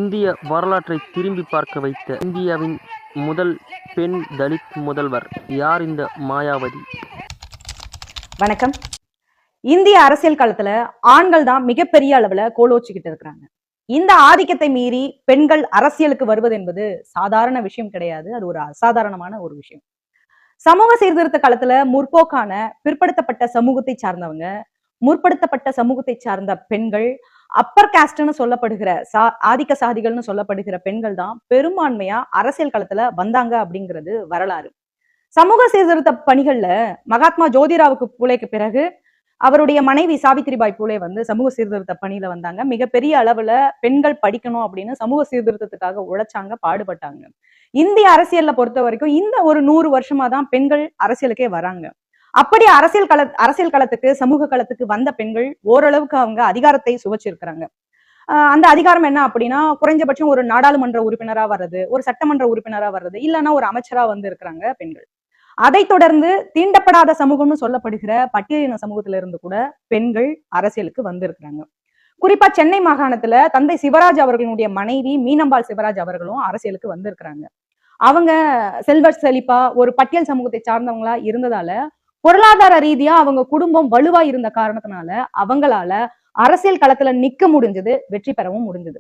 இந்திய வரலாற்றை திரும்பி பார்க்க வைத்த இந்தியாவின் முதல் பெண் தலித் முதல்வர் யார்? இந்த மாயாவதி. வணக்கம். இந்திய அரசியல் களத்துல ஆண்கள் தான் மிகப்பெரிய அளவுல கோலோச்சிக்கிட்டு இருக்கிறாங்க. இந்த ஆதிக்கத்தை மீறி பெண்கள் அரசியலுக்கு வருவது என்பது சாதாரண விஷயம் கிடையாது. அது ஒரு அசாதாரணமான ஒரு விஷயம். சமூக சீர்திருத்த களத்துல முற்போக்கான பிற்படுத்தப்பட்ட சமூகத்தை சார்ந்தவங்க, முற்படுத்தப்பட்ட சமூகத்தை சார்ந்த பெண்கள், அப்பர் காஸ்ட்னு சொல்லப்படுகிற ஆதிக்க சாதிகள்னு சொல்லப்படுகிற பெண்கள் தான் பெரும்பான்மையா அரசியல் களத்துல வந்தாங்க அப்படிங்கிறது வரலாறு. சமூக சீர்திருத்த பணிகள்ல மகாத்மா ஜோதிராவுக்கு பூலேக்கு பிறகு அவருடைய மனைவி சாவித்திரிபாய் பூலே சமூக சீர்திருத்த பணியில வந்தாங்க. மிகப்பெரிய அளவுல பெண்கள் படிக்கணும் அப்படின்னு சமூக சீர்திருத்தத்துக்காக உழைச்சாங்க, பாடுபட்டாங்க. இந்திய அரசியல்ல பொறுத்த வரைக்கும் இந்த ஒரு 100 வருஷமா தான் பெண்கள் அரசியலுக்கே வராங்க. அப்படி அரசியல் களத்துக்கு, சமூக களத்துக்கு வந்த பெண்கள் ஓரளவுக்கு அவங்க அதிகாரத்தை சுவைச்சிருக்கிறாங்க. அந்த அதிகாரம் என்ன அப்படின்னா, குறைஞ்சபட்சம் ஒரு நாடாளுமன்ற உறுப்பினரா வர்றது, ஒரு சட்டமன்ற உறுப்பினரா வர்றது, இல்லைன்னா ஒரு அமைச்சரா இருக்கிறாங்க பெண்கள். அதை தொடர்ந்து தீண்டப்படாத சமூகம்னு சொல்லப்படுகிற பட்டியலின சமூகத்தில இருந்து கூட பெண்கள் அரசியலுக்கு வந்திருக்கிறாங்க. குறிப்பா சென்னை மாகாணத்துல தந்தை சிவராஜ் அவர்களுடைய மனைவி மீனம்பாள் சிவராஜ் அவர்களும் அரசியலுக்கு வந்திருக்கிறாங்க. அவங்க செல்வ செழிப்பா ஒரு பட்டியல் சமூகத்தை சார்ந்தவங்களா இருந்ததால, பொருளாதார ரீதியா அவங்க குடும்பம் வலுவா இருந்த காரணத்தினால அவங்களால அரசியல் களத்துல நிக்க முடிஞ்சது, வெற்றி பெறவும் முடிஞ்சது.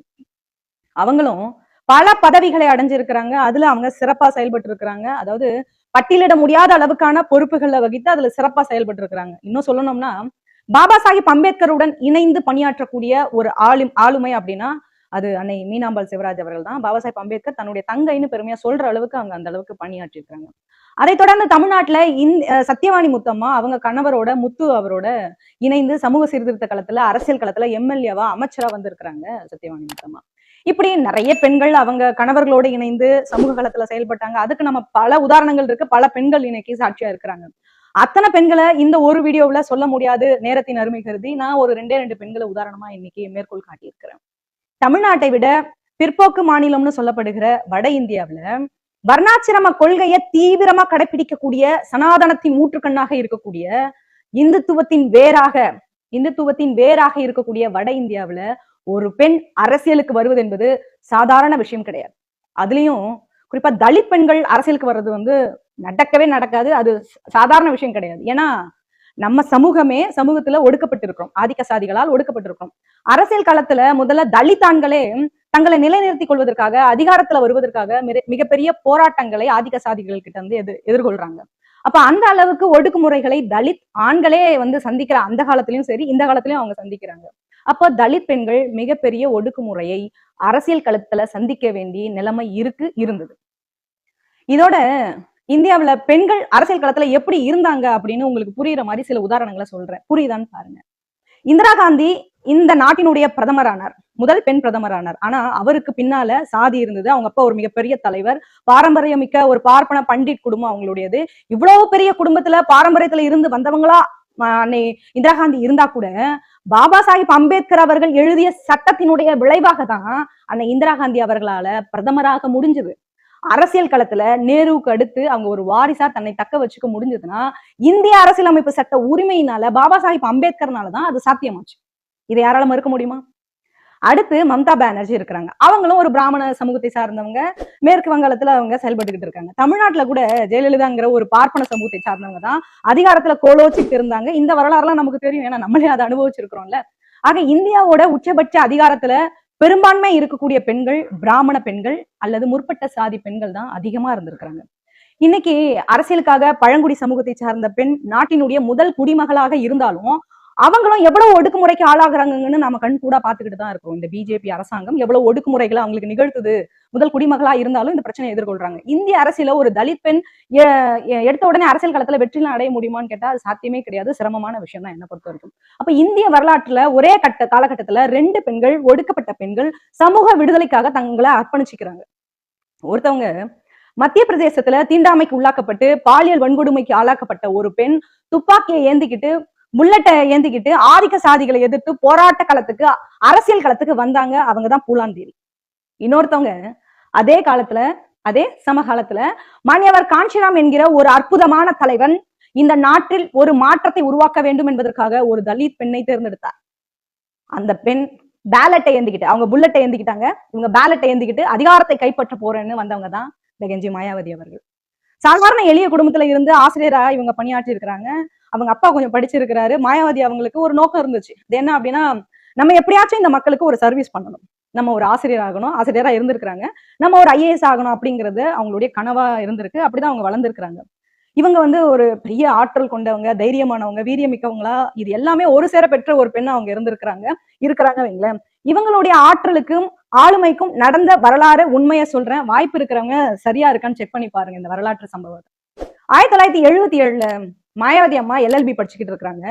அவங்களும் பல பதவிகளை அடைஞ்சிருக்கிறாங்க. அதுல அவங்க சிறப்பா செயல்பட்டு இருக்கிறாங்க. அதாவது பட்டியலிட முடியாத அளவுக்கான பொறுப்புகளை வகித்து அதுல சிறப்பா செயல்பட்டு இருக்கிறாங்க. இன்னும் சொல்லணும்னா, பாபா சாஹிப் அம்பேத்கருடன் இணைந்து பணியாற்றக்கூடிய ஒரு ஆளுமை அப்படின்னா அது அன்னை மீனாம்பாள் சிவராஜ் அவர்கள் தான். பாபா சாஹிப் அம்பேத்கர் தன்னுடைய தங்கைன்னு பெருமையா சொல்ற அளவுக்கு அவங்க அந்த அளவுக்கு பணியாற்றி இருக்காங்க. அதை தொடர்ந்து தமிழ்நாட்டுல சத்தியவாணி முத்தம்மா அவங்க கணவரோட முத்து அவரோட இணைந்து சமூக சீர்திருத்த களத்துல, அரசியல் களத்துல எம்எல்ஏவா, அமைச்சரா வந்திருக்கிறாங்க சத்தியவாணி முத்தம்மா. இப்படி நிறைய பெண்கள் அவங்க கணவர்களோடு இணைந்து சமூக களத்துல செயல்பட்டாங்க. அதுக்கு நம்ம பல உதாரணங்கள் இருக்கு. பல பெண்கள் இன்னைக்கு சாட்சியா இருக்கிறாங்க. அத்தனை பெண்களை இந்த ஒரு வீடியோவுல சொல்ல முடியாது, நேரத்தின் அருமை கருதி நான் ஒரு 2 பெண்களை உதாரணமா இன்னைக்கு மேற்கோள் காட்டியிருக்கிறேன். தமிழ்நாட்டை விட பிற்போக்கு மாநிலம்னு சொல்லப்படுகிற வட இந்தியாவில வர்ணாசிரம கொள்கையை தீவிரமா கடைபிடிக்கக்கூடிய, சனாதனத்தின் ஊற்றுக்கண்ணாக இருக்கக்கூடிய, இந்துத்துவத்தின் வேராக இருக்கக்கூடிய வட இந்தியாவில ஒரு பெண் அரசியலுக்கு வருவது என்பது சாதாரண விஷயம் கிடையாது. அதுலயும் குறிப்பா தலித் பெண்கள் அரசியலுக்கு வர்றது நடக்கவே நடக்காது. அது சாதாரண விஷயம் கிடையாது. ஏன்னா நம்ம சமூகத்துல ஒடுக்கப்பட்டிருக்கிறோம், ஆதிக்க சாதிகளால் ஒடுக்கப்பட்டிருக்கிறோம். அரசியல் களத்துல முதல்ல தலித்தான்களே தங்களை நிலைநிறுத்திக் கொள்வதற்காக, அதிகாரத்துல வருவதற்காக மிகப்பெரிய போராட்டங்களை ஆதிக்க சாதிகள் கிட்ட எதிர்கொள்றாங்க. அப்ப அந்த அளவுக்கு ஒடுக்குமுறைகளை தலித் ஆண்களே சந்திக்கிற அந்த காலத்திலயும் சரி, இந்த காலத்திலயும் அவங்க சந்திக்கிறாங்க. அப்போ தலித் பெண்கள் மிகப்பெரிய ஒடுக்குமுறையை அரசியல் களத்துல சந்திக்க வேண்டிய நிலைமை இருந்தது. இதோட இந்தியாவுல பெண்கள் அரசியல் களத்துல எப்படி இருந்தாங்க அப்படின்னு உங்களுக்கு புரியுற மாதிரி சில உதாரணங்களை சொல்றேன். புரியுதான்னு பாருங்க. இந்திரா காந்தி இந்த நாட்டினுடைய பிரதமரானார், முதல் பெண் பிரதமரானார். ஆனா அவருக்கு பின்னால சாதி இருந்தது. அவங்க அப்பா ஒரு மிகப்பெரிய தலைவர், பாரம்பரியமிக்க ஒரு பார்ப்பன பண்டிட் குடும்பம் அவங்களுடையது. இவ்வளவு பெரிய குடும்பத்துல பாரம்பரியத்துல இருந்து வந்தவங்களா அன்னை இந்திரா காந்தி இருந்தா கூட, பாபா சாஹிப் அம்பேத்கர் அவர்கள் எழுதிய சட்டத்தினுடைய விளைவாக தான் அன்னை இந்திரா காந்தி அவர்களால பிரதமராக முடிஞ்சது. அரசியல் களத்துல நேருவுக்கு அடுத்து அவங்க ஒரு வாரிசா தன்னை தக்க வச்சுக்க முடிஞ்சதுன்னா இந்திய அரசியலமைப்பு சட்ட உரிமையினால, பாபா சாஹிப் அம்பேத்கர்னாலதான் அது சாத்தியமாச்சு. இதை யாரால மறுக்க முடியுமா? அடுத்து மம்தா பானர்ஜி இருக்கிறாங்க. அவங்களும் ஒரு பிராமண சமூகத்தை சார்ந்தவங்க. மேற்கு வங்காளத்துல அவங்க செயல்பட்டுக்கிட்டு இருக்காங்க. தமிழ்நாட்டுல கூட ஜெயலலிதாங்கிற ஒரு பார்ப்பன சமூகத்தை சார்ந்தவங்க தான் அதிகாரத்துல கோலோச்சிட்டு இருந்தாங்க. இந்த வரலாறுலாம் நமக்கு தெரியும், ஏன்னா நம்மளே அதை அனுபவிச்சிருக்கிறோம்ல. ஆக இந்தியாவோட உச்சபட்ச அதிகாரத்துல பெரும்பான்மை இருக்கக்கூடிய பெண்கள் பிராமண பெண்கள் அல்லது முற்பட்ட சாதி பெண்கள் தான் அதிகமா இருந்திருக்கிறாங்க. இன்னைக்கு அரசியலுக்காக பழங்குடி சமூகத்தை சார்ந்த பெண் நாட்டினுடைய முதல் குடிமகளாக இருந்தாலும் அவங்களும் எவ்வளவு ஒடுக்குமுறைக்கு ஆளாகிறாங்கன்னு நம்ம கண் கூட பாத்துக்கிட்டு தான் இருக்கோம். இந்த பிஜேபி அரசாங்கம் எவ்வளவு ஒடுக்குமுறைகளை அவங்களுக்கு நிகழ்த்துது. முதல் குடிமகளா இருந்தாலும் இந்த பிரச்சனையை எதிர்கொள்றாங்க. இந்திய அரசியல ஒரு தலித் பெண் எடுத்த உடனே அரசியல் களத்துல வெற்றிலாம் அடைய முடியுமான்னு கேட்டா அது சாத்தியமே கிடையாது. சிரமமான விஷயம் தான் என்ன பொறுத்த வரைக்கும். அப்ப இந்திய வரலாற்றுல ஒரே காலகட்டத்துல 2 பெண்கள், ஒடுக்கப்பட்ட பெண்கள் சமூக விடுதலைக்காக தங்களை அர்ப்பணிச்சுக்கிறாங்க. ஒருத்தவங்க மத்திய பிரதேசத்துல தீண்டாமைக்கு உள்ளாக்கப்பட்டு பாலியல் வன்கொடுமைக்கு ஆளாக்கப்பட்ட ஒரு பெண் துப்பாக்கியை ஏந்திக்கிட்டு, புல்லட்டை ஏந்திக்கிட்டு ஆதிக்க சாதிகளை எதிர்த்து போராட்ட களத்துக்கு, அரசியல் களத்துக்கு வந்தாங்க. அவங்கதான் பூலாந்தேவி. இன்னொருத்தவங்க அதே சமகாலத்துல மாண்யவர் காஞ்சிராம் என்கிற ஒரு அற்புதமான தலைவன் இந்த நாட்டில் ஒரு மாற்றத்தை உருவாக்க வேண்டும் என்பதற்காக ஒரு தலித் பெண்ணை தேர்ந்தெடுத்தார். அந்த பெண் பேலட்டை ஏந்திக்கிட்டு, அவங்க புல்லட்டை ஏந்திக்கிட்டாங்க, இவங்க பேலட்டை ஏந்திக்கிட்டு அதிகாரத்தை கைப்பற்ற போறேன்னு வந்தவங்க தான் பெகன்ஜி மாயாவதி அவர்கள். சாதாரண எளிய குடும்பத்துல இருந்து ஆசிரியராக இவங்க பணியாற்றி இருக்கிறாங்க. அவங்க அப்பா கொஞ்சம் படிச்சிருக்கிறாரு. மாயாவதி அவங்களுக்கு ஒரு நோக்கம் இருந்துச்சு. அது என்ன அப்படின்னா, நம்ம எப்படியாச்சும் இந்த மக்களுக்கு ஒரு சர்வீஸ் பண்ணணும், நம்ம ஒரு ஆசிரியர் ஆகணும், ஆசிரியரா இருந்திருக்கிறாங்க, நம்ம ஒரு IAS ஆகணும் அப்படிங்கிறது அவங்களுடைய கனவா இருந்திருக்கு. அப்படிதான் அவங்க வளர்ந்துருக்கிறாங்க. இவங்க வந்து ஒரு பெரிய ஆற்றல் கொண்டவங்க, தைரியமானவங்க, வீரியமிக்கவங்களா, இது எல்லாமே ஒரு சேர பெற்ற ஒரு பெண் அவங்க இருக்கிறாங்க வைங்களேன். இவங்களுடைய ஆற்றலுக்கும் ஆளுமைக்கும் நடந்த வரலாறு உண்மையை சொல்றேன். வாய்ப்பு இருக்கிறவங்க சரியா இருக்கான்னு செக் பண்ணி பாருங்க இந்த வரலாற்று சம்பவத்தை. 1977 மாயாவதி அம்மா LLB படிச்சுக்கிட்டு இருக்கிறாங்க.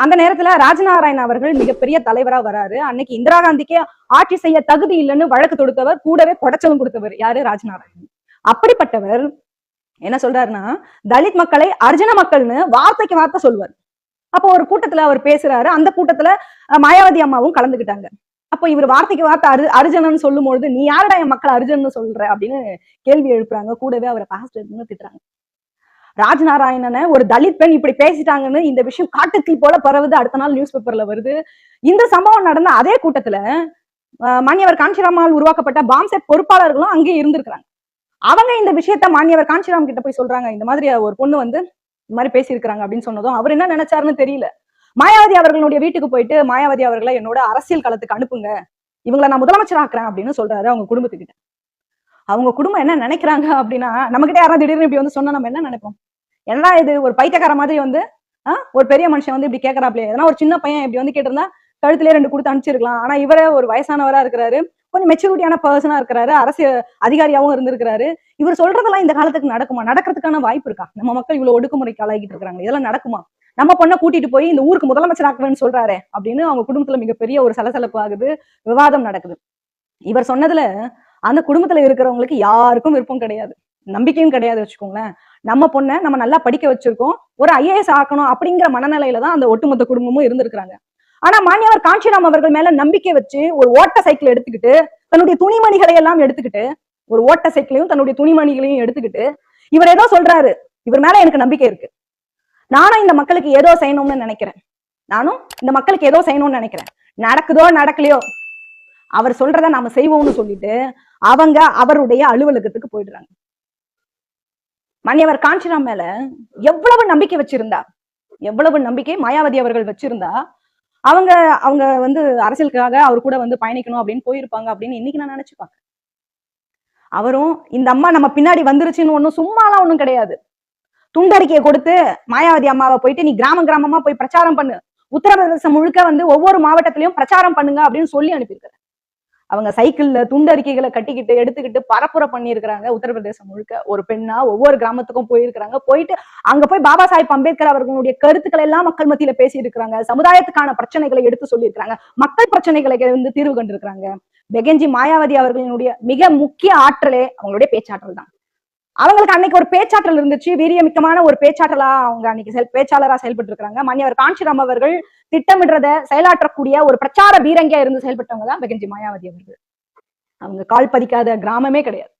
அந்த நேரத்துல ராஜநாராயண் அவர்கள் மிகப்பெரிய தலைவரா வராரு. அன்னைக்கு இந்திரா காந்திக்கே ஆட்சி செய்ய தகுதி இல்லைன்னு வழக்கு தொடுத்தவர், கூடவே கொடைச்சலும் கொடுத்தவர் யாரு? ராஜநாராயண். அப்படிப்பட்டவர் என்ன சொல்றாருன்னா, தலித் மக்களை அர்ஜுன மக்கள்னு வார்த்தைக்கு வார்த்தை சொல்லுவார். அப்போ ஒரு கூட்டத்துல அவர் பேசுறாரு. அந்த கூட்டத்துல மாயாவதி அம்மாவும் கலந்துக்கிட்டாங்க. அப்போ இவர் வார்த்தைக்கு வார்த்தை அர்ஜுனன்னு சொல்லும்போது, நீ யாரடா என் மக்கள் அர்ஜுனன்னு சொல்ற அப்படின்னு கேள்வி எழுப்புறாங்க. கூடவே அவரை பாஸ்டர்னு திட்டுறாங்க. ராஜநாராயணனை ஒரு தலித் பெண் இப்படி பேசிட்டாங்கன்னு இந்த விஷயம் காட்டுத்தீ போல பரவுது. அடுத்த நாள் நியூஸ் பேப்பர்ல வருது. இந்த சம்பவம் நடந்த அதே கூட்டத்துல மாண்யவர் காஞ்சிராமால் உருவாக்கப்பட்ட பாம்செட் பொறுப்பாளர்களும் அங்கேயே இருந்திருக்கிறாங்க. அவங்க இந்த விஷயத்த மாண்யவர் காஞ்சிராம் கிட்ட போய் சொல்றாங்க. இந்த மாதிரி ஒரு பொண்ணு வந்து இந்த மாதிரி பேசியிருக்கிறாங்க அப்படின்னு சொன்னதும் அவர் என்ன நினைச்சாருன்னு தெரியல. மாயாவதி அவர்களுடைய வீட்டுக்கு போயிட்டு, மாயாவதி அவர்களை என்னோட அரசியல் களத்துக்கு அனுப்புங்க, இவங்களை நான் முதலமைச்சர் ஆக்குறேன் அப்படின்னு சொல்றாரு அவங்க குடும்பத்துக்கிட்ட. அவங்க குடும்பம் என்ன நினைக்கிறாங்க அப்படின்னா, நம்ம கிட்ட யாராவது திடீர்னு இப்படி வந்து சொன்னா நம்ம என்ன நினைப்போம்? என்னடா இது ஒரு பைத்தியக்கார மாதிரி வந்து ஒரு பெரிய மனுஷன் வந்து இப்படி கேட்கறாப்லையே, ஏன்னா ஒரு சின்ன பையன் இப்படி வந்து கேட்டிருந்தா கழுத்திலே 2 கொடுத்து அனுப்பிச்சிருக்கலாம். ஆனா இவரே ஒரு வயசானவரா இருக்கிறாரு, கொஞ்சம் மெச்சூரிட்டியான பர்சனா இருக்கிறாரு, அரசியல் அதிகாரியாவும் இருந்திருக்கிறாரு. இவர் சொல்றதெல்லாம் இந்த காலத்துக்கு நடக்குமா? நடக்கிறதுக்கான வாய்ப்பு இருக்கா? நம்ம மக்கள் இவ்வளவு ஒடுக்குமுறைக்கு ஆளாகிட்டு இருக்காங்க, இதெல்லாம் நடக்குமா? நம்ம பொண்ணை கூட்டிட்டு போய் இந்த ஊருக்கு முதலமைச்சர் ஆக்குவேன்னு சொல்றாரு அப்படின்னு அவங்க குடும்பத்துல மிகப்பெரிய ஒரு சலசலப்பு ஆகுது, விவாதம் நடக்குது. இவர் சொன்னதுல அந்த குடும்பத்துல இருக்கிறவங்களுக்கு யாருக்கும் விருப்பம் கிடையாது, நம்பிக்கையும் கிடையாது வச்சுக்கோங்களேன். நம்ம பொண்ணை நம்ம நல்லா படிக்க வச்சிருக்கோம், ஒரு IAS ஆக்கணும் அப்படிங்கிற மனநிலையில தான் அந்த ஒட்டுமொத்த குடும்பமும் இருந்திருக்கிறாங்க. ஆனா மாண்யவர் காஞ்சிராம் அவர்கள் மேல நம்பிக்கை வச்சு ஒரு ஓட்ட சைக்கிள் எடுத்துக்கிட்டு, தன்னுடைய துணிமணிகளை எல்லாம் எடுத்துக்கிட்டு, ஒரு ஓட்ட சைக்கிளையும் தன்னுடைய துணிமணிகளையும் எடுத்துக்கிட்டு இவர் ஏதோ சொல்றாரு, இவர் மேல எனக்கு நம்பிக்கை இருக்கு, நானும் இந்த மக்களுக்கு ஏதோ செய்யணும்னு நினைக்கிறேன், நானும் இந்த மக்களுக்கு ஏதோ செய்யணும்னு நினைக்கிறேன், நடக்குதோ நடக்கலையோ அவர் சொல்றதை நாம செய்வோம்னு சொல்லிட்டு அவங்க அவருடைய அலுவலகத்துக்கு போயிடுறாங்க. மாண்யவர் காஞ்சிராம் மேல எவ்வளவு நம்பிக்கை வச்சிருந்தா, எவ்வளவு நம்பிக்கை மாயாவதி அவர்கள் வச்சிருந்தா அவங்க அவங்க வந்து அரசியலுக்காக அவர் கூட வந்து பயணிக்கணும் அப்படின்னு போயிருப்பாங்க அப்படின்னு இன்னைக்கு நான் நினைச்சு பாக்கிறேன். அவரும் இந்த அம்மா நம்ம பின்னாடி வந்துருச்சுன்னு ஒண்ணும் சும்மாலாம் ஒண்ணும் கிடையாது. துண்டறிக்கையை கொடுத்து மாயாவதி அம்மாவை போயிட்டு நீ கிராமமா போய் பிரச்சாரம் பண்ணு, உத்தரப்பிரதேசம் முழுக்க வந்து ஒவ்வொரு மாவட்டத்திலையும் பிரச்சாரம் பண்ணுங்க அப்படின்னு சொல்லி அனுப்பியிருக்காரு. அவங்க சைக்கிள்ல துண்டறிக்கைகளை கட்டிக்கிட்டு எடுத்துக்கிட்டு பரப்புரை பண்ணியிருக்கிறாங்க உத்தரப்பிரதேசம் முழுக்க. ஒரு பெண்ணா ஒவ்வொரு கிராமத்துக்கும் போயிருக்கிறாங்க. போயிட்டு அங்க போய் பாபா சாஹிப் அம்பேத்கர் அவர்களுடைய கருத்துக்களை எல்லாம் மக்கள் மத்தியில பேசி இருக்கிறாங்க. சமுதாயத்துக்கான பிரச்சனைகளை எடுத்து சொல்லி இருக்கிறாங்க. மக்கள் பிரச்சனைகளை வந்து தீர்வு கண்டிருக்கிறாங்க. பெகன்ஜி மாயாவதி அவர்களினுடைய மிக முக்கிய ஆற்றலே அவங்களுடைய பேச்சாற்றல் தான். அவங்களுக்கு அன்னைக்கு ஒரு பேச்சாற்றல் இருந்துச்சு, வீரியமிக்கமான ஒரு பேச்சாற்றலா அவங்க அன்னைக்கு பேச்சாளரா செயல்பட்டு இருக்காங்க. மாண்யவர் காஞ்சிராம் அவர்கள் திட்டமிடுறத செயலாற்றக்கூடிய ஒரு பிரச்சார பீரங்கியா இருந்து செயல்பட்டவங்க தான் பெகன்ஜி மாயாவதி அவர்கள். அவங்க கால் பதிக்காத கிராமமே கிடையாது,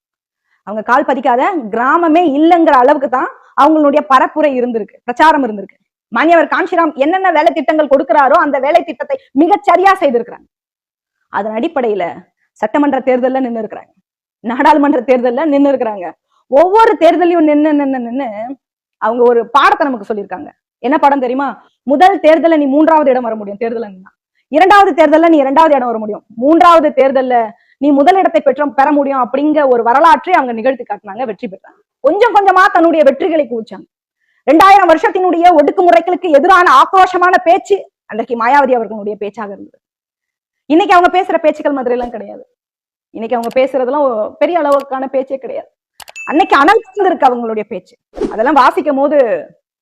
அவங்க கால் பதிக்காத கிராமமே இல்லைங்கிற அளவுக்கு தான் அவங்களுடைய பரப்புரை இருந்திருக்கு, பிரச்சாரம் இருந்திருக்கு. மாண்யவர் காஞ்சிராம் என்னென்ன வேலை திட்டங்கள் கொடுக்கிறாரோ அந்த வேலை திட்டத்தை மிகச்சரியா செய்திருக்கிறாங்க. அதன் அடிப்படையில சட்டமன்ற தேர்தல்ல நின்று இருக்கிறாங்க, நாடாளுமன்ற தேர்தல்ல நின்று இருக்கிறாங்க. ஒவ்வொரு தேர்தலையும் நின்னு அவங்க ஒரு பாடத்தை நமக்கு சொல்லியிருக்காங்க. என்ன பாடம் தெரியுமா? முதல் தேர்தல நீ 3வது இடம் வர முடியும் தேர்தல், 2வது தேர்தல்ல நீ 2வது இடம் வர முடியும், 3வது தேர்தல்ல நீ முதல் இடத்தை பெற முடியும் அப்படிங்கிற ஒரு வரலாற்றை அவங்க நிகழ்த்தி காட்டினாங்க, வெற்றி பெற்றாங்க. கொஞ்சம் கொஞ்சமா தன்னுடைய வெற்றிகளை குவிச்சாங்க. 2000 வருஷத்தினுடைய ஒடுக்குமுறைகளுக்கு எதிரான ஆக்ரோஷமான பேச்சு அன்றைக்கு மாயாவதி அவர்களுடைய பேச்சாக இருந்தது. இன்னைக்கு அவங்க பேசுற பேச்சுக்கள் மாதிரி எல்லாம் கிடையாது. இன்னைக்கு அவங்க பேசுறதெல்லாம் பெரிய அளவுக்கான பேச்சே கிடையாது. அன்னைக்கு அனல் இருக்கு அவங்களுடைய பேச்சு, அதெல்லாம் வாசிக்கும் போது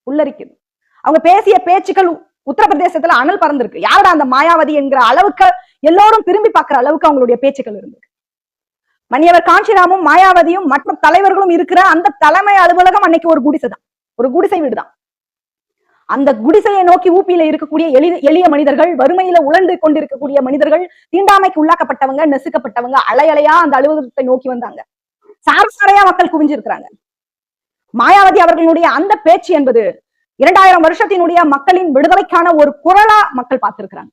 உள்ளரிக்குது. அவங்க பேசிய பேச்சுக்கள் உத்தரப்பிரதேசத்துல அனல் பறந்திருக்கு. யாரா அந்த மாயாவதி என்கிற அளவுக்கு எல்லோரும் திரும்பி பார்க்கிற அளவுக்கு அவங்களுடைய பேச்சுக்கள் இருந்திருக்கு. மாண்யவர் காஞ்சிராமும் மாயாவதியும் மற்ற தலைவர்களும் இருக்கிற அந்த தலைமை அலுவலகம் அன்னைக்கு ஒரு குடிசை தான், ஒரு குடிசை வீடுதான். அந்த குடிசையை நோக்கி ஊப்பியில இருக்கக்கூடிய எளிய மனிதர்கள், வறுமையில உழந்து கொண்டிருக்கக்கூடிய மனிதர்கள், தீண்டாமைக்கு உள்ளாக்கப்பட்டவங்க, நெசுக்கப்பட்டவங்க அலையலையா அந்த அலுவலகத்தை நோக்கி வந்தாங்க. சாரசாரையா மக்கள் குவிஞ்சிருக்கிறாங்க. மாயாவதி அவர்களுடைய அந்த பேச்சு என்பது 2000 வருஷத்தினுடைய மக்களின் விடுதலைக்கான ஒரு குரலா மக்கள் பார்த்திருக்கிறாங்க.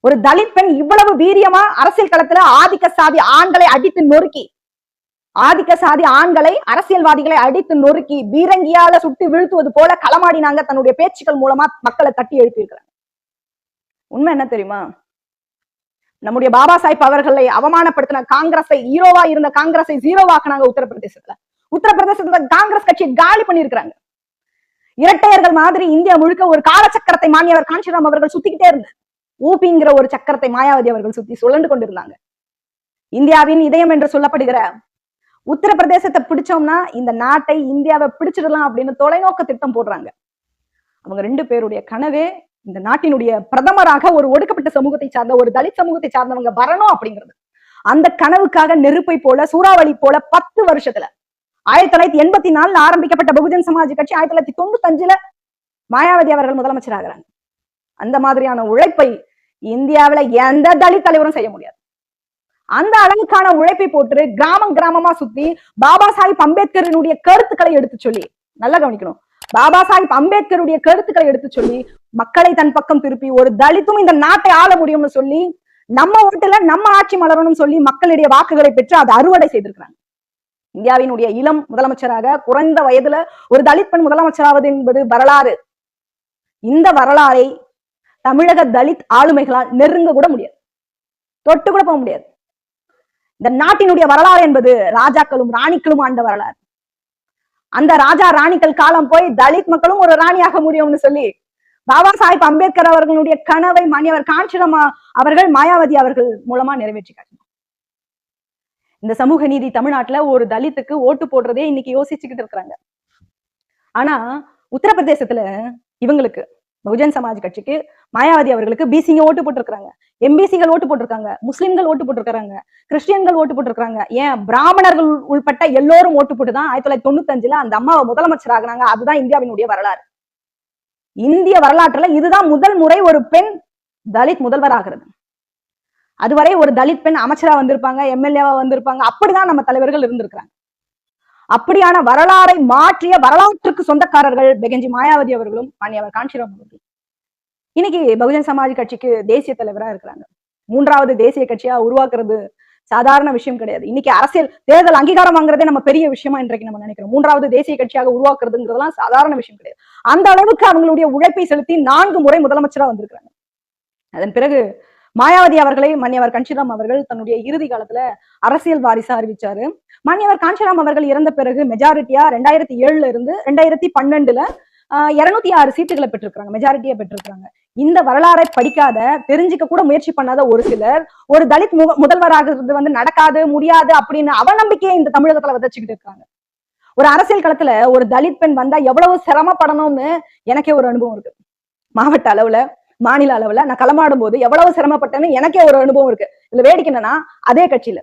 ஒரு தலித் பெண் இவ்வளவு வீரியமா அரசியல் களத்துல ஆதிக்க சாதி ஆண்களை அடித்து நொறுக்கி, ஆதிக்க சாதி ஆண்களை அரசியல்வாதிகளை அடித்து நொறுக்கி பீரங்கியால சுட்டு வீழ்த்துவது போல களமாடினாங்க. தன்னுடைய பேச்சுக்கள் மூலமா மக்களை தட்டி எழுப்பியிருக்கிறாங்க. உண்மை என்ன தெரியுமா? நம்முடைய பாபா சாஹிப் அவர்களை அவமானப்படுத்தின காங்கிரஸை, ஹீரோவா இருந்த காங்கிரஸை ஜீரோவாக்குனாங்க உத்தரப்பிரதேசத்துல. உத்தரப்பிரதேசத்துல காங்கிரஸ் கட்சியை காலி பண்ணிருக்கிறாங்க. இரட்டையர்கள் மாதிரி இந்தியா முழுக்க ஒரு காலச்சக்கரத்தை மாநியவர் காஞ்சிராம் அவர்கள் சுத்திக்கிட்டே இருந்தார். ஊபிங்கிற ஒரு சக்கரத்தை மாயாவதி அவர்கள் சுத்தி சுழண்டு கொண்டிருந்தாங்க. இந்தியாவின் இதயம் என்று சொல்லப்படுகிற உத்தரப்பிரதேசத்தை பிடிச்சோம்னா இந்த நாட்டை, இந்தியாவை பிடிச்சிடலாம் அப்படின்னு தொலைநோக்க திட்டம் போடுறாங்க. அவங்க 2 பேருடைய கனவே இந்த நாட்டினுடைய பிரதமராக ஒரு ஒடுக்கப்பட்ட சமூகத்தை சார்ந்த, ஒரு தலித் சமூகத்தை சார்ந்தவங்க வரணும் அப்படிங்கிறது. அந்த கனவுக்காக நெருப்பை போல, சூறாவளி போல 10 வருஷத்துல 1984 ஆரம்பிக்கப்பட்ட பகுஜன் சமாஜ் கட்சி 1995 மாயாவதி அவர்கள் முதலமைச்சர் ஆகிறாங்க. அந்த மாதிரியான உழைப்பை இந்தியாவில எந்த தலித் தலைவரும் செய்ய முடியாது. அந்த அளவுக்கான உழைப்பை போட்டு கிராமம் கிராமமா சுத்தி பாபா சாஹிப் அம்பேத்கருடைய கருத்துக்களை எடுத்து சொல்லி, நல்லா கவனிக்கணும், பாபா சாஹிப் அம்பேத்கருடைய கருத்துக்களை எடுத்து சொல்லி மக்களை தன் பக்கம் திருப்பி ஒரு தலித்தும் இந்த நாட்டை ஆள முடியும்னு சொல்லி, நம்ம ஓட்டுல நம்ம ஆட்சி மலரணும்னு சொல்லி மக்களுடைய வாக்குகளை பெற்று அதை அறுவடை செய்திருக்கிறாங்க. இந்தியாவினுடைய இளம் முதலமைச்சராக குறைந்த வயதுல ஒரு தலித் பெண் முதலமைச்சராவது என்பது வரலாறு. இந்த வரலாறை தமிழக தலித் ஆளுமைகளால் நெருங்க கூட முடியாது, தொட்டு கூட போக முடியாது. இந்த நாட்டினுடைய வரலாறு என்பது ராஜாக்களும் ராணிக்களும் ஆண்ட வரலாறு. அந்த ராஜா ராணிகள் காலம் போய் தலித் மக்களும் ஒரு ராணியாக முடியும்னு சொல்லி பாபா சாஹிப் அம்பேத்கர் அவர்களுடைய கனவை மாநியவர் காஞ்சிராம் அவர்கள் மாயாவதி அவர்கள் மூலமா நிறைவேற்றி காட்டினார். இந்த சமூக நீதி தமிழ்நாட்டுல ஒரு தலித்துக்கு ஓட்டு போடுறதே இன்னைக்கு யோசிச்சுக்கிட்டு இருக்கிறாங்க. ஆனா உத்தரப்பிரதேசத்துல இவங்களுக்கு, பகுஜன் சமாஜ் கட்சிக்கு, மாயாவதி அவர்களுக்கு பிசிங்க ஓட்டு போட்டிருக்காங்க, எம்பிசிகள் ஓட்டு போட்டிருக்காங்க, முஸ்லிம்கள் ஓட்டு போட்டிருக்காங்க, கிறிஸ்டியன்கள் ஓட்டு போட்டிருக்காங்க, ஏன் பிராமணர்கள் உள்பட்ட எல்லோரும் ஓட்டு போட்டுதான் 1995 அந்த அம்மாவை முதலமைச்சர் ஆகினாங்க. அதுதான் இந்தியாவினுடைய வரலாறு. இந்திய வரலாற்றுல இதுதான் முதல் முறை ஒரு பெண் தலித் முதல்வர் ஆகிறது. அதுவரை ஒரு தலித் பெண் அமைச்சரா வந்திருப்பாங்க, எம்எல்ஏவா வந்திருப்பாங்க, அப்படிதான் நம்ம தலைவர்கள் இருந்திருக்கிறாங்க. அப்படியான வரலாறை மாற்றிய வரலாற்றுக்கு சொந்தக்காரர்கள் பெகஞ்சி மாயாவதி அவர்களும் மாநியவர் காஞ்சிராம் அவர்களும். இன்னைக்கு பகுஜன் சமாஜ் கட்சிக்கு தேசிய தலைவரா இருக்கிறாங்க. 3வது தேசிய கட்சியா உருவாக்குறது சாதாரண விஷயம் கிடையாது. இன்னைக்கு அரசியல் தேர்தல் அங்கீகாரம் வாங்குறதே நம்ம பெரிய விஷயமா இன்றைக்கு நம்ம நினைக்கிறோம். 3வது தேசிய கட்சியாக உருவாக்குறதுங்கிறதுலாம் சாதாரண விஷயம் கிடையாது. அந்த அளவுக்கு அவங்களுடைய உழைப்பை செலுத்தி 4 முறை முதலமைச்சரா வந்திருக்கிறாங்க. அதன் பிறகு மாயாவதி அவர்களை மாநியவர் காஞ்சிராம் அவர்கள் தன்னுடைய இறுதி காலத்துல அரசியல் வாரிசா அறிவிச்சாரு. மாநியவர் காஞ்சிராம் அவர்கள் இறந்த பிறகு மெஜாரிட்டியா 2007 இருந்து 2012 206 சீட்டுகளை பெற்றிருக்காங்க, மெஜாரிட்டியா பெற்றிருக்காங்க. இந்த வரலாறை படிக்காத, தெரிஞ்சுக்க கூட முயற்சி பண்ணாத ஒரு சிலர் ஒரு தலித் முதல்வராகிறது நடக்காது, முடியாது அப்படின்னு அவநம்பிக்கையை இந்த தமிழகத்துல விதைச்சுக்கிட்டு இருக்காங்க. ஒரு அரசியல் களத்துல ஒரு தலித் பெண் வந்தா எவ்வளவு சிரமப்படணும்னு எனக்கே ஒரு அனுபவம் இருக்கு. மாவட்ட அளவுல, மாநில அளவுல நான் களமாடும் போது எவ்வளவு சிரமப்பட்டேன்னு எனக்கே ஒரு அனுபவம் இருக்கு. இதுல வேடிக்கை என்னன்னா, அதே கட்சியில,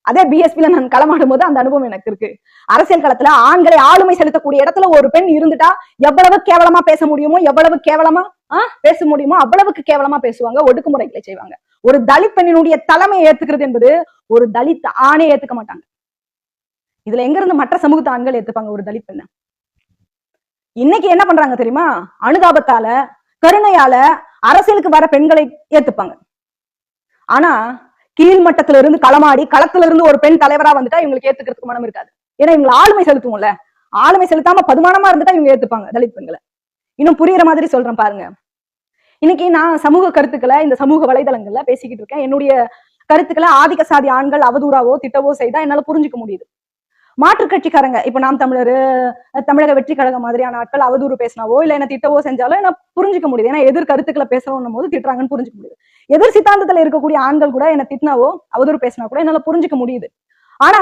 அதே பிஎஸ்பில நான் களமாடும் போது அந்த அனுபவம் எனக்கு இருக்கு. அரசியல் களத்துல ஆண்களை ஆளுமை செலுத்தக்கூடிய இடத்துல ஒரு பெண் இருந்துட்டா எவ்வளவு கேவலமா பேச முடியுமோ, எவ்வளவு கேவலமா பேச முடியுமோ அவ்வளவுக்கு கேவலமா பேசுவாங்க, ஒடுக்குமுறைகளை செய்வாங்க. ஒரு தலித் பெண்ணினுடைய தலைமையை ஏத்துக்கிறது என்பது ஒரு தலித் ஆணை ஏத்துக்க மாட்டாங்க. இதுல எங்க இருந்து மற்ற சமூகத்து ஆண்கள் ஏத்துப்பாங்க ஒரு தலித் பெண்ண? இன்னைக்கு என்ன பண்றாங்க தெரியுமா? அனுதாபத்தால, கருணையால அரசியலுக்கு வர பெண்களை ஏத்துப்பாங்க. ஆனா கீழ்மட்டத்துல இருந்து களமாடி களத்துல இருந்து ஒரு பெண் தலைவரா வந்துட்டா இவங்களுக்கு ஏத்துக்கிறதுக்கு மனம் இருக்காது. ஏன்னா இவங்க ஆளுமை செலுத்துவோம்ல, ஆளுமை செலுத்தாம பதுமானமா இருந்துட்டா இவங்க ஏத்துப்பாங்க தலித் பெண்களை. இன்னும் புரியுற மாதிரி சொல்றேன் பாருங்க. இன்னைக்கு நான் சமூக கருத்துக்களை இந்த சமூக வலைதளங்கள்ல பேசிக்கிட்டு இருக்கேன். என்னுடைய கருத்துக்களை ஆதிக்க சாதி ஆண்கள் அவதூறாவோ திட்டவோ செய்தா என்னால புரிஞ்சுக்க முடியுது. மாற்றுக் கட்சிக்காரங்க, இப்ப நாம் தமிழர், தமிழக வெற்றி கழகம் மாதிரியான ஆட்கள் அவதூறு பேசினாவோ இல்ல என்ன திட்டவோ செஞ்சாலும் என்ன புரிஞ்சுக்க முடியுது. ஏன்னா எதிர் கருத்துக்களை பேசணும் போது திட்டுறாங்கன்னு புரிஞ்சுக்க முடியுது. எதிர் சித்தாந்தத்துல இருக்கக்கூடிய ஆண்கள் கூட என்ன திட்டினாவோ அவதூறு பேசினா கூட என்னால புரிஞ்சுக்க முடியுது. ஆனா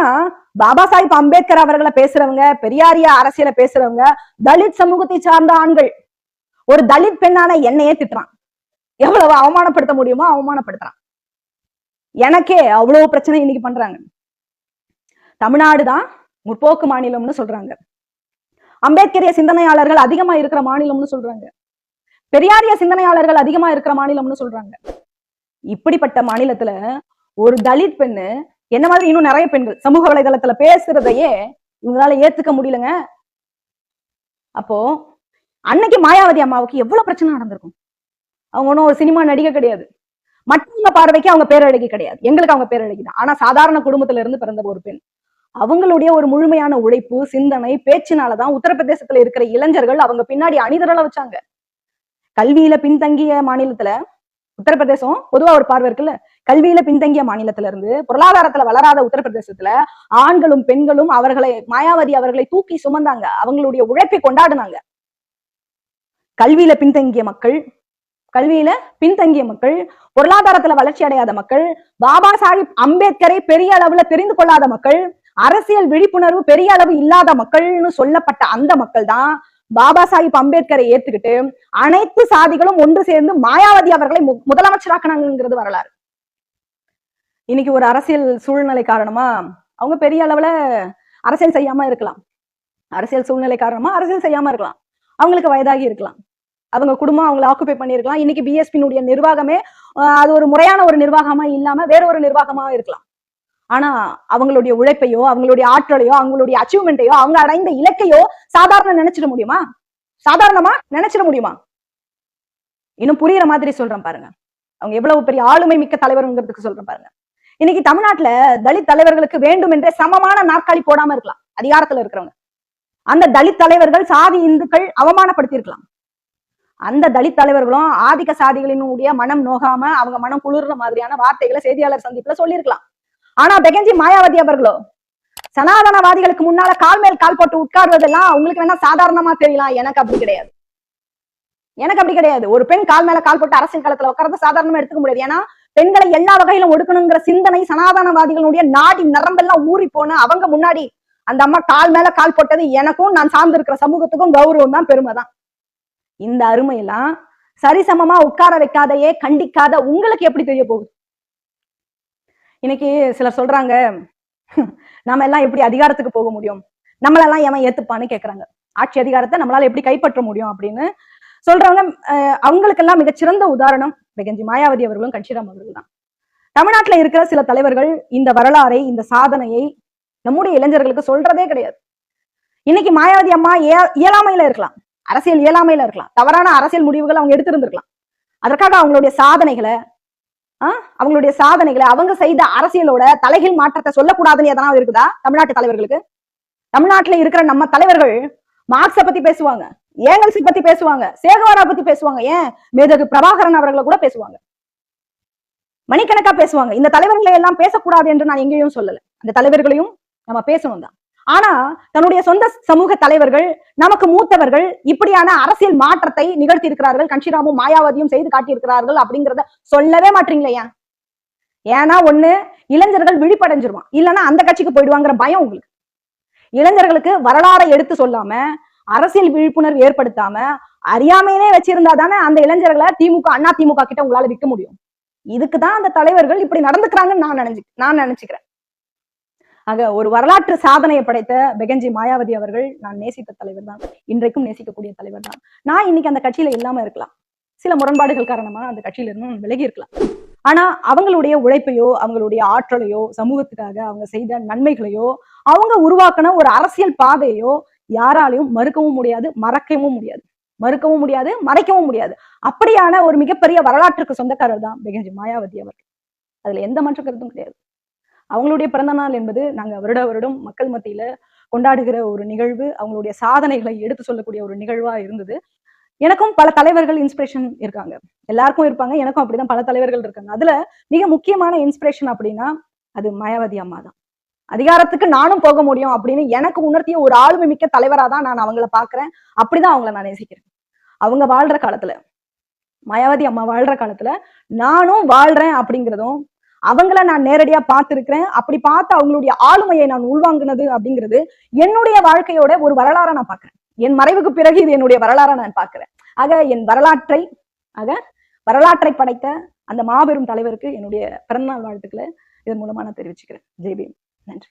பாபா சாஹிப் அம்பேத்கர் அவர்களை பேசுறவங்க, பெரியாரிய அரசியலை பேசுறவங்க, தலித் சமூகத்தை சார்ந்த ஆண்கள் ஒரு தலித் பெண்ணான என்னையே திட்டுறான். எவ்வளவு அவமானப்படுத்த முடியுமோ அவமானப்படுத்துறான். எனக்கே அவ்வளவு பிரச்சனை இன்னைக்கு பண்றாங்க. தமிழ்நாடுதான் முற்போக்கு மாநிலம்னு சொல்றாங்க, அம்பேத்கரிய சிந்தனையாளர்கள் அதிகமா இருக்கிற மாநிலம்னு சொல்றாங்க, பெரியாரிய சிந்தனையாளர்கள் அதிகமா இருக்கிற மாநிலம்னு சொல்றாங்க. இப்படிப்பட்ட மாநிலத்துல ஒரு தலித் பெண்ணு என்ன மாதிரி இன்னும் நிறைய பெண்கள் சமூக வலைதளத்துல பேசுறதையே இவங்களால ஏத்துக்க முடியலங்க. அப்போ அன்னைக்கு மாயாவதி அம்மாவுக்கு எவ்வளவு பிரச்சனை நடந்திருக்கும். அவங்க ஒன்னும் ஒரு சினிமா நடிகை கிடையாது. மற்றவங்க பார்வைக்கு அவங்க பேரழகி கிடையாது, எங்களுக்கு அவங்க பேரழகி தான். ஆனா சாதாரண குடும்பத்துல இருந்து பிறந்த ஒரு பெண், அவங்களுடைய ஒரு முழுமையான உழைப்பு, சிந்தனை, பேச்சினாலதான் உத்தரப்பிரதேசத்துல இருக்கிற இளைஞர்கள் அவங்க பின்னாடி அணிதிரள வச்சாங்க. கல்வியில பின்தங்கிய மாநிலத்துல, உத்தரப்பிரதேசம் பொதுவா ஒரு பார்வை இருக்குல்ல, கல்வியில பின்தங்கிய மாநிலத்துல இருந்து பொருளாதாரத்துல வளராத உத்தரப்பிரதேசத்துல ஆண்களும் பெண்களும் மாயாவதி அவர்களை தூக்கி சுமந்தாங்க, அவங்களுடைய உழைப்பை கொண்டாடினாங்க. கல்வியில பின்தங்கிய மக்கள், பொருளாதாரத்துல வளர்ச்சி அடையாத மக்கள், பாபா சாஹிப் அம்பேத்கரை பெரிய அளவுல தெரிந்து கொள்ளாத மக்கள், அரசியல் விழிப்புணர்வு பெரிய அளவு இல்லாத மக்கள்னு சொல்லப்பட்ட அந்த மக்கள் தான் பாபா சாஹிப் அம்பேத்கரை ஏத்துக்கிட்டு அனைத்து சாதிகளும் ஒன்று சேர்ந்து மாயாவதி அவர்களை முதலமைச்சராக்கினாங்கிறது வரலாறு. இன்னைக்கு ஒரு அரசியல் சூழ்நிலை காரணமா அவங்க பெரிய அளவுல அரசியல் செய்யாம இருக்கலாம், அவங்களுக்கு வயதாகி இருக்கலாம், அவங்க குடும்பம் அவங்களை ஆக்குபை பண்ணிருக்கலாம். இன்னைக்கு பிஎஸ்பியினுடைய நிர்வாகமே அது ஒரு முறையான ஒரு நிர்வாகமா இல்லாம வேற ஒரு நிர்வாகமா இருக்கலாம். ஆனா அவங்களுடைய உழைப்பையோ, அவங்களுடைய ஆற்றலையோ, அவங்களுடைய அச்சீவ்மெண்ட்டையோ, அவங்க அடைந்த இலக்கையோ சாதாரணமா நினைச்சிட முடியுமா? இன்னும் புரியுற மாதிரி சொல்றேன் பாருங்க, அவங்க எவ்வளவு பெரிய ஆளுமை மிக்க தலைவர்ங்கிறதுக்கு சொல்றேன் பாருங்க. இன்னைக்கு தமிழ்நாட்டுல தலித் தலைவர்களுக்கு வேண்டும் என்றே சமமான நாற்காலி போடாம இருக்கலாம் அதிகாரத்துல இருக்கிறவங்க. அந்த தலித் தலைவர்கள் சாதி இந்துக்கள் அவமானப்படுத்தி இருக்கலாம். அந்த தலித் தலைவர்களும் ஆதிக்க சாதிகளினுடைய மனம் நோகாம அவங்க மனம் குளிர்ற மாதிரியான வார்த்தைகளை செய்தியாளர் சந்திப்புல சொல்லியிருக்கலாம். ஆனா பெகஞ்சி மாயாவதி அவர்களோ சனாதனவாதிகளுக்கு முன்னால கால் மேல் கால் போட்டு உட்கார்வதெல்லாம் அவங்களுக்கு வேணா சாதாரணமா தெரியலாம், எனக்கு அப்படி கிடையாது. ஒரு பெண் கால் மேல கால் போட்டு அரசியல் களத்துல உட்கார்றது சாதாரணமா எடுத்துக்க முடியாது. ஏன்னா பெண்களை எல்லா வகையிலும் ஒடுக்கணுங்கிற சிந்தனை சனாதனவாதிகளுடைய நாடி நரம்பெல்லாம் ஊறி போன அவங்க முன்னாடி அந்த அம்மா கால் மேல கால் போட்டது எனக்கும் நான் சார்ந்து இருக்கிற சமூகத்துக்கும் கௌரவம் தான், பெருமை தான். இந்த அருமையெல்லாம் சரிசமமா உட்கார வைக்காதையே கண்டிக்காத உங்களுக்கு எப்படி தெரிய போகுது? இன்னைக்கு சிலர் சொல்றாங்க, நாம எல்லாம் எப்படி அதிகாரத்துக்கு போக முடியும், நம்மளெல்லாம் எவன் ஏத்துப்பான்னு கேக்குறாங்க, ஆட்சி அதிகாரத்தை நம்மளால எப்படி கைப்பற்ற முடியும் அப்படின்னு சொல்றவங்க. அவங்களுக்கெல்லாம் மிகச்சிறந்த உதாரணம் பெகஞ்சி மாயாவதி அவர்களும் கட்சிராம் அவர்கள் தான். தமிழ்நாட்டுல இருக்கிற சில தலைவர்கள் இந்த வரலாறை, இந்த சாதனையை நம்முடைய இளைஞர்களுக்கு சொல்றதே கிடையாது. இன்னைக்கு மாயாவதி அம்மா இயலாமையில இருக்கலாம், அரசியல் இயலாமையில இருக்கலாம், தவறான அரசியல் முடிவுகள் அவங்க எடுத்திருந்திருக்கலாம். அதற்காக அவங்களுடைய சாதனைகளை அவங்க செய்த அரசியலோட தலைகீழ் மாற்றத்தை சொல்லக்கூடாதுன்னு எதனா இருக்குதா தமிழ்நாட்டு தலைவர்களுக்கு? தமிழ்நாட்டுல இருக்கிற நம்ம தலைவர்கள் மார்க்ஸை பத்தி பேசுவாங்க, ஏங்கல்ஸை பத்தி பேசுவாங்க, சேகவாரா பத்தி பேசுவாங்க, ஏன் மேதகு பிரபாகரன் அவர்களை கூட பேசுவாங்க, மணிக்கணக்கா பேசுவாங்க. இந்த தலைவர்களை எல்லாம் பேசக்கூடாது என்று நான் எங்கேயும் சொல்லல, அந்த தலைவர்களையும் நம்ம பேசணும் தான். ஆனா தன்னுடைய சொந்த சமூக தலைவர்கள், நமக்கு மூத்தவர்கள் இப்படியான அரசியல் மாற்றத்தை நிகழ்த்தி இருக்கிறார்கள், கட்சிராமும் மாயாவதியும் செய்து காட்டியிருக்கிறார்கள் அப்படிங்கிறத சொல்லவே மாட்டீங்களே. ஏன்னா ஒண்ணு இளைஞர்கள் விழிப்படைஞ்சிருவான், இல்லைன்னா அந்த கட்சிக்கு போயிடுவாங்கிற பயம் உங்களுக்கு. இளைஞர்களுக்கு வரலாறை எடுத்து சொல்லாம, அரசியல் விழிப்புணர்வு ஏற்படுத்தாம, அறியாமையிலே வச்சிருந்தா தானே அந்த இளைஞர்களை திமுக, அண்ணா திமுக கிட்ட உங்களால விற்க முடியும். இதுக்குதான் அந்த தலைவர்கள் இப்படி நடந்துக்கிறாங்கன்னு நான் நினைச்சுக்கிறேன். ஆக ஒரு வரலாற்று சாதனையை படைத்த பெகஞ்சி மாயாவதி அவர்கள் நான் நேசித்த தலைவர் தான், இன்றைக்கும் நேசிக்கக்கூடிய தலைவர் தான். நான் இன்னைக்கு அந்த கட்சியில இல்லாம இருக்கலாம், சில முரண்பாடுகள் காரணமா அந்த கட்சியில இருந்தும் விலகி இருக்கலாம். ஆனா அவங்களுடைய உழைப்பையோ, அவங்களுடைய ஆற்றலையோ, சமூகத்துக்காக அவங்க செய்த நன்மைகளையோ, அவங்க உருவாக்கின ஒரு அரசியல் பாதையோ யாராலையும் மறுக்கவும் முடியாது, மறைக்கவும் முடியாது. அப்படியான ஒரு மிகப்பெரிய வரலாற்றுக்கு சொந்தக்காரர் தான் பெகஞ்சி மாயாவதி அவர்கள். அதுல எந்த மாற்று கருத்தும் கிடையாது. அவங்களுடைய பிறந்த நாள் என்பது நாங்க வருடம் மக்கள் மத்தியில கொண்டாடுகிற ஒரு நிகழ்வு, அவங்களுடைய சாதனைகளை எடுத்து சொல்லக்கூடிய ஒரு நிகழ்வா இருந்தது. எனக்கும் பல தலைவர்கள் இன்ஸ்பிரேஷன் இருக்காங்க, எல்லாருக்கும் இருப்பாங்க, எனக்கும் அப்படிதான் பல தலைவர்கள் இருக்காங்க. அதுல மிக முக்கியமான இன்ஸ்பிரேஷன் அப்படின்னா அது மாயாவதி அம்மா தான். அதிகாரத்துக்கு நானும் போக முடியும் அப்படின்னு எனக்கு உணர்த்திய ஒரு ஆளுமை மிக்க தலைவரா தான் நான் அவங்கள பாக்குறேன், அப்படிதான் அவங்கள நான் நேசிக்கிறேன். அவங்க வாழ்ற காலத்துல, மாயாவதி அம்மா வாழ்ற காலத்துல நானும் வாழ்றேன் அப்படிங்கிறதும், அவங்கள நான் நேரடியா பார்த்திருக்கிறேன், அப்படி பார்த்து அவங்களுடைய ஆளுமையை நான் உள்வாங்கினது அப்படிங்கிறது என்னுடைய வாழ்க்கையோட ஒரு வரலாறை நான் பாக்குறேன். என் மறைவுக்கு பிறகு இது என்னுடைய வரலாறை நான் பார்க்கிறேன். ஆக என் வரலாற்றை படைத்த அந்த மாபெரும் தலைவருக்கு என்னுடைய பிறந்தநாள் வாழ்த்துக்களை இதன் மூலமா நான் தெரிவிச்சுக்கிறேன். ஜெய் பீம். நன்றி.